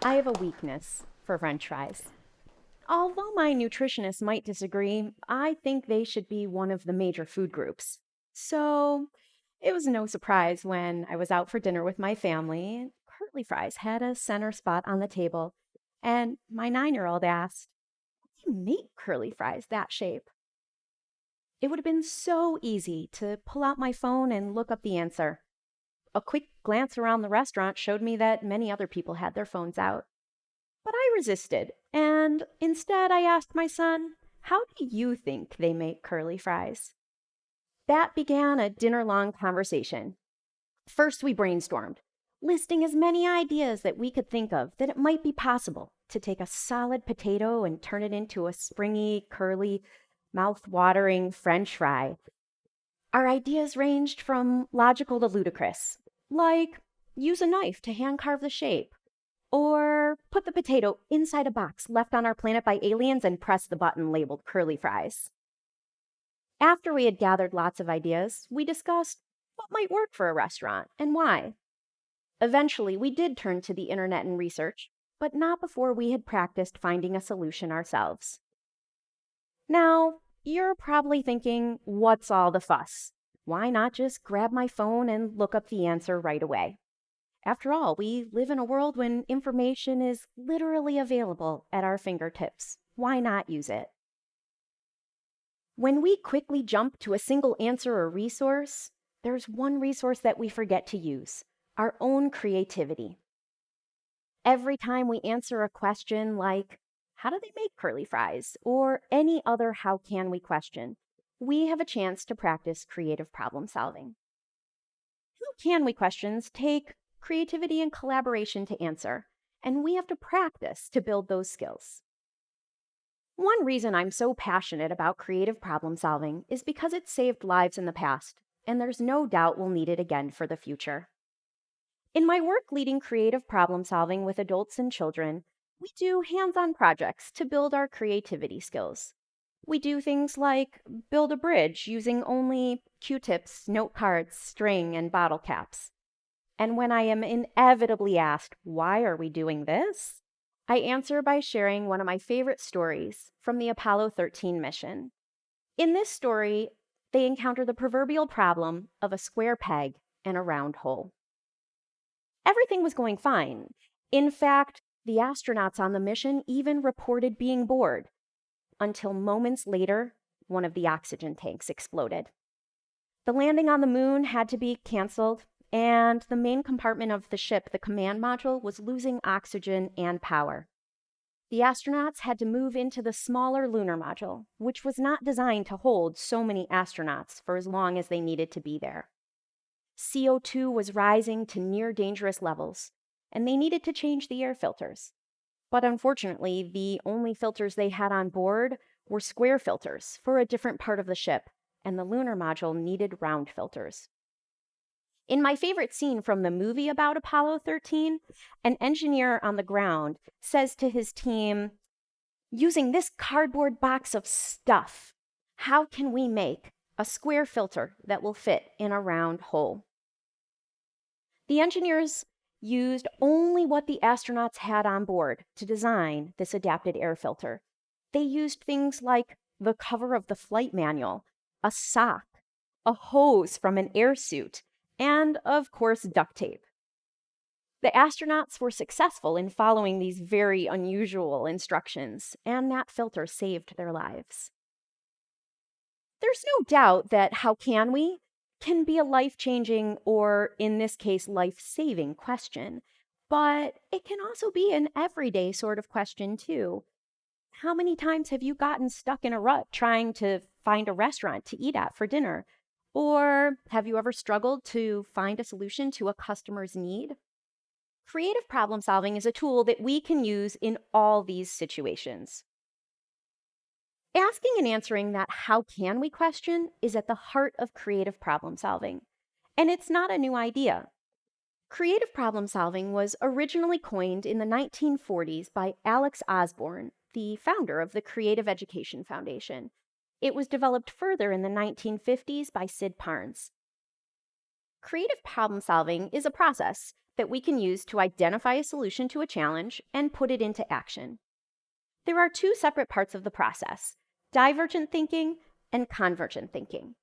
I have a weakness for French fries. Although my nutritionist might disagree, I think they should be one of the major food groups. So it was no surprise when I was out for dinner with my family and curly fries had a center spot on the table. And my 9-year-old asked, "How do you make curly fries that shape?" It would have been so easy to pull out my phone and look up the answer. A quick glance around the restaurant showed me that many other people had their phones out. But I resisted, and instead I asked my son, "How do you think they make curly fries?" That began a dinner-long conversation. First, we brainstormed, listing as many ideas that we could think of that it might be possible to take a solid potato and turn it into a springy, curly, mouth-watering French fry. Our ideas ranged from logical to ludicrous, like use a knife to hand-carve the shape, or put the potato inside a box left on our planet by aliens and press the button labeled curly fries. After we had gathered lots of ideas, we discussed what might work for a restaurant and why. Eventually, we did turn to the internet and research, but not before we had practiced finding a solution ourselves. Now, you're probably thinking, what's all the fuss? Why not just grab my phone and look up the answer right away? After all, we live in a world when information is literally available at our fingertips. Why not use it? When we quickly jump to a single answer or resource, there's one resource that we forget to use: our own creativity. Every time we answer a question like, "How do they make curly fries?" or any other "how can we" question, we have a chance to practice creative problem solving. How can we questions take creativity and collaboration to answer, and we have to practice to build those skills. One reason I'm so passionate about creative problem solving is because it saved lives in the past, and there's no doubt we'll need it again for the future. In my work leading creative problem solving with adults and children, we do hands-on projects to build our creativity skills. We do things like build a bridge using only Q-tips, note cards, string, and bottle caps. And when I am inevitably asked, "Why are we doing this?" I answer by sharing one of my favorite stories from the Apollo 13 mission. In this story, they encounter the proverbial problem of a square peg and a round hole. Everything was going fine. In fact, the astronauts on the mission even reported being bored, until moments later, one of the oxygen tanks exploded. The landing on the moon had to be canceled, and the main compartment of the ship, the command module, was losing oxygen and power. The astronauts had to move into the smaller lunar module, which was not designed to hold so many astronauts for as long as they needed to be there. CO2 was rising to near dangerous levels, and they needed to change the air filters. But unfortunately, the only filters they had on board were square filters for a different part of the ship, and the lunar module needed round filters. In my favorite scene from the movie about Apollo 13, an engineer on the ground says to his team, "Using this cardboard box of stuff, how can we make a square filter that will fit in a round hole?" The engineers used only what the astronauts had on board to design this adapted air filter. They used things like the cover of the flight manual, a sock, a hose from an air suit, and, of course, duct tape. The astronauts were successful in following these very unusual instructions, and that filter saved their lives. There's no doubt that "how can we" can be a life-changing, or in this case, life-saving question, but it can also be an everyday sort of question too. How many times have you gotten stuck in a rut trying to find a restaurant to eat at for dinner? Or have you ever struggled to find a solution to a customer's need? Creative problem solving is a tool that we can use in all these situations. Asking and answering that "how can we" question is at the heart of creative problem solving, and it's not a new idea. Creative problem solving was originally coined in the 1940s by Alex Osborne, the founder of the Creative Education Foundation. It was developed further in the 1950s by Sid Parnes. Creative problem solving is a process that we can use to identify a solution to a challenge and put it into action. There are two separate parts of the process: divergent thinking and convergent thinking.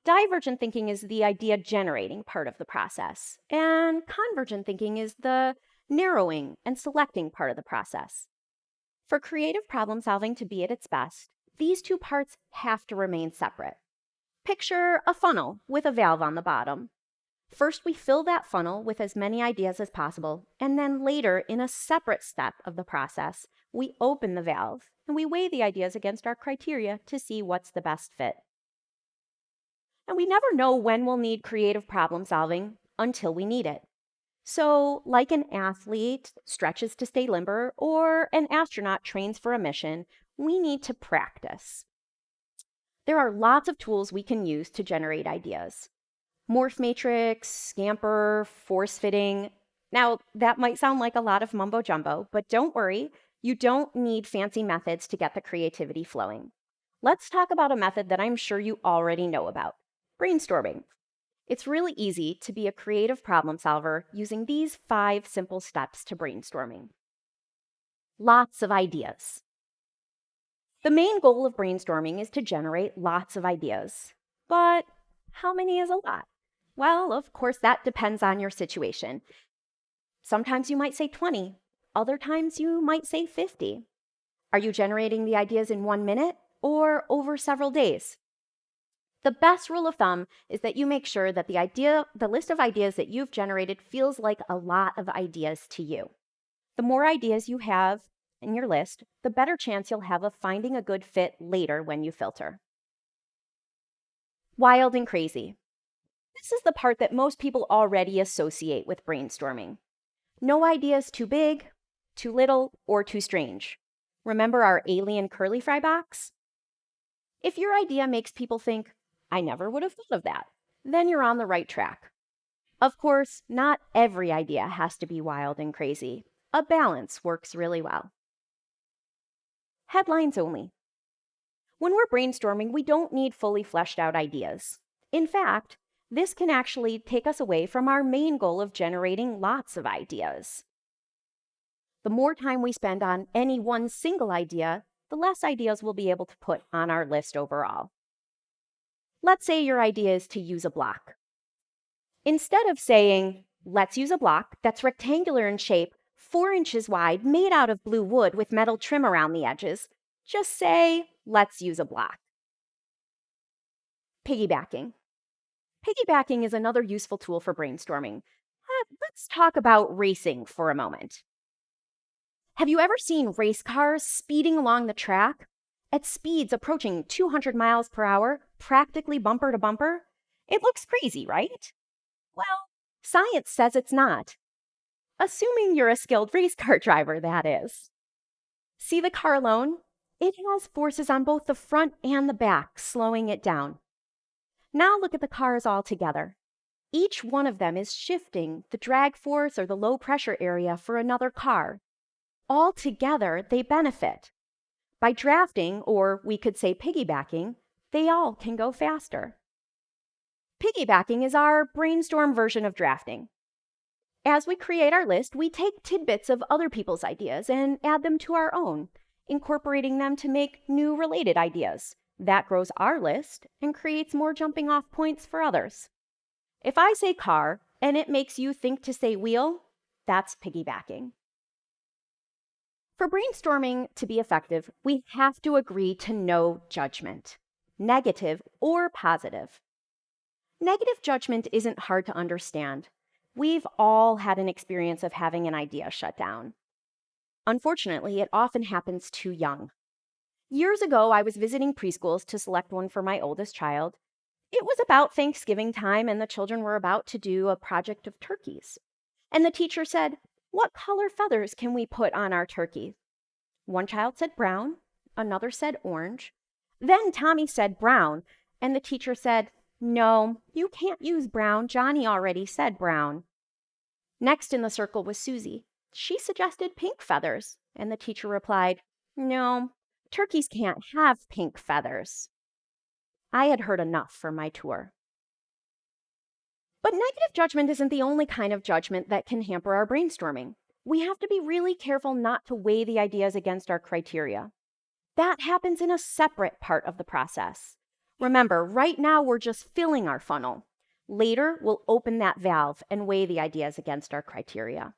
Divergent thinking is the idea generating part of the process, and convergent thinking is the narrowing and selecting part of the process. For creative problem solving to be at its best, these two parts have to remain separate. Picture a funnel with a valve on the bottom. First, we fill that funnel with as many ideas as possible, and then later, in a separate step of the process, we open the valve and we weigh the ideas against our criteria to see what's the best fit. And we never know when we'll need creative problem solving until we need it. So, like an athlete stretches to stay limber or an astronaut trains for a mission, we need to practice. There are lots of tools we can use to generate ideas. Morph matrix, scamper, force fitting. Now, that might sound like a lot of mumbo jumbo, but don't worry, you don't need fancy methods to get the creativity flowing. Let's talk about a method that I'm sure you already know about: brainstorming. It's really easy to be a creative problem solver using these 5 simple steps to brainstorming. Lots of ideas. The main goal of brainstorming is to generate lots of ideas. But how many is a lot? Well, of course, that depends on your situation. Sometimes you might say 20. Other times you might say 50. Are you generating the ideas in 1 minute or over several days? The best rule of thumb is that you make sure that the list of ideas that you've generated feels like a lot of ideas to you. The more ideas you have in your list, the better chance you'll have of finding a good fit later when you filter. Wild and crazy. This is the part that most people already associate with brainstorming. No idea is too big, too little, or too strange. Remember our alien curly fry box? If your idea makes people think, "I never would have thought of that," then you're on the right track. Of course, not every idea has to be wild and crazy. A balance works really well. Headlines only. When we're brainstorming, we don't need fully fleshed out ideas. In fact, this can actually take us away from our main goal of generating lots of ideas. The more time we spend on any one single idea, the less ideas we'll be able to put on our list overall. Let's say your idea is to use a block. Instead of saying, "Let's use a block that's rectangular in shape, 4 inches wide, made out of blue wood with metal trim around the edges," just say, "Let's use a block." Piggybacking. Piggybacking is another useful tool for brainstorming. Let's talk about racing for a moment. Have you ever seen race cars speeding along the track at speeds approaching 200 miles per hour, practically bumper to bumper? It looks crazy, right? Well, science says it's not. Assuming you're a skilled race car driver, that is. See the car alone? It has forces on both the front and the back, slowing it down. Now look at the cars all together. Each one of them is shifting the drag force or the low pressure area for another car. All together, they benefit. By drafting, or we could say piggybacking, they all can go faster. Piggybacking is our brainstorm version of drafting. As we create our list, we take tidbits of other people's ideas and add them to our own, incorporating them to make new related ideas. That grows our list and creates more jumping off points for others. If I say car and it makes you think to say wheel, that's piggybacking. For brainstorming to be effective, we have to agree to no judgment, negative or positive. Negative judgment isn't hard to understand. We've all had an experience of having an idea shut down. Unfortunately, it often happens too young. Years ago, I was visiting preschools to select one for my oldest child. It was about Thanksgiving time, and the children were about to do a project of turkeys. And the teacher said, "What color feathers can we put on our turkey?" One child said brown, another said orange. Then Tommy said brown, and the teacher said, "No, you can't use brown. Johnny already said brown." Next in the circle was Susie. She suggested pink feathers, and the teacher replied, "No, turkeys can't have pink feathers." I had heard enough for my tour. But negative judgment isn't the only kind of judgment that can hamper our brainstorming. We have to be really careful not to weigh the ideas against our criteria. That happens in a separate part of the process. Remember, right now we're just filling our funnel. Later, we'll open that valve and weigh the ideas against our criteria.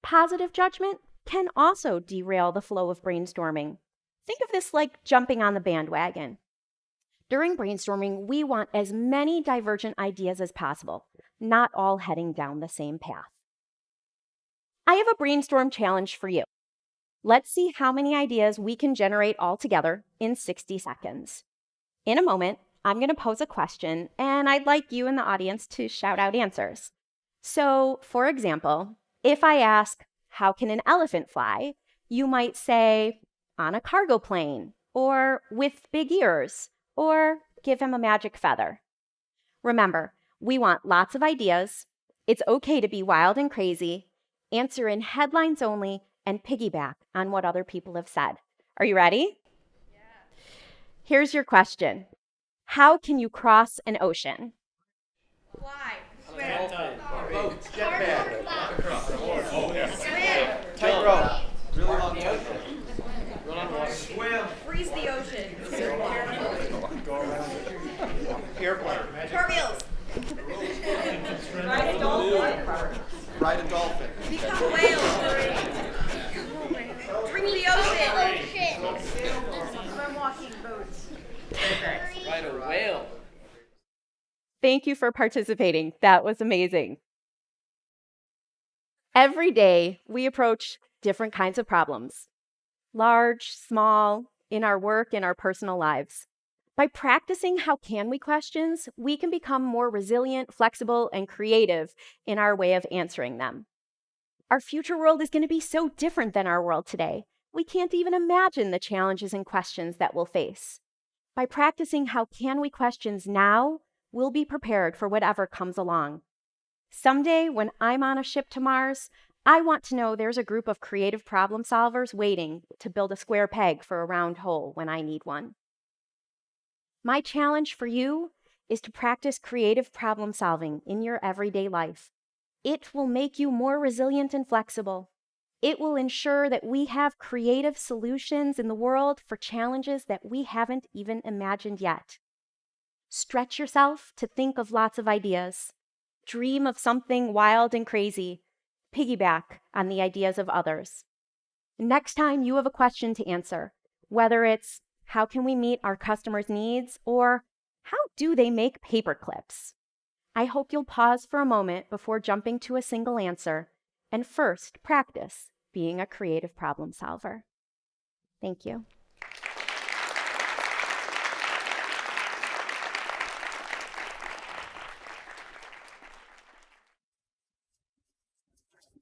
Positive judgment can also derail the flow of brainstorming. Think of this like jumping on the bandwagon. During brainstorming, we want as many divergent ideas as possible, not all heading down the same path. I have a brainstorm challenge for you. Let's see how many ideas we can generate all together in 60 seconds. In a moment, I'm going to pose a question, and I'd like you in the audience to shout out answers. So, for example, if I ask, how can an elephant fly? You might say, on a cargo plane, or with big ears, or give him a magic feather. Remember, we want lots of ideas. It's okay to be wild and crazy. Answer in headlines only and piggyback on what other people have said. Are you ready? Yeah. Here's your question. How can you cross an ocean? Fly. Swim. Boat. Jetpack. Swim. Tightrope. Really long tightrope. Swim. Freeze the ocean. Airplane. Car wheels. Ride a dolphin. Ride a dolphin. Become a whale. Drink the ocean. Swim walking boats. Ride a whale. Thank you for participating. That was amazing. Every day, we approach different kinds of problems. Large, small, in our work, in our personal lives. By practicing how can we questions, we can become more resilient, flexible, and creative in our way of answering them. Our future world is going to be so different than our world today. We can't even imagine the challenges and questions that we'll face. By practicing how can we questions now, we'll be prepared for whatever comes along. Someday, when I'm on a ship to Mars, I want to know there's a group of creative problem solvers waiting to build a square peg for a round hole when I need one. My challenge for you is to practice creative problem solving in your everyday life. It will make you more resilient and flexible. It will ensure that we have creative solutions in the world for challenges that we haven't even imagined yet. Stretch yourself to think of lots of ideas. Dream of something wild and crazy. Piggyback on the ideas of others. Next time you have a question to answer, whether it's how can we meet our customers' needs or how do they make paper clips? I hope you'll pause for a moment before jumping to a single answer and first practice being a creative problem solver. Thank you.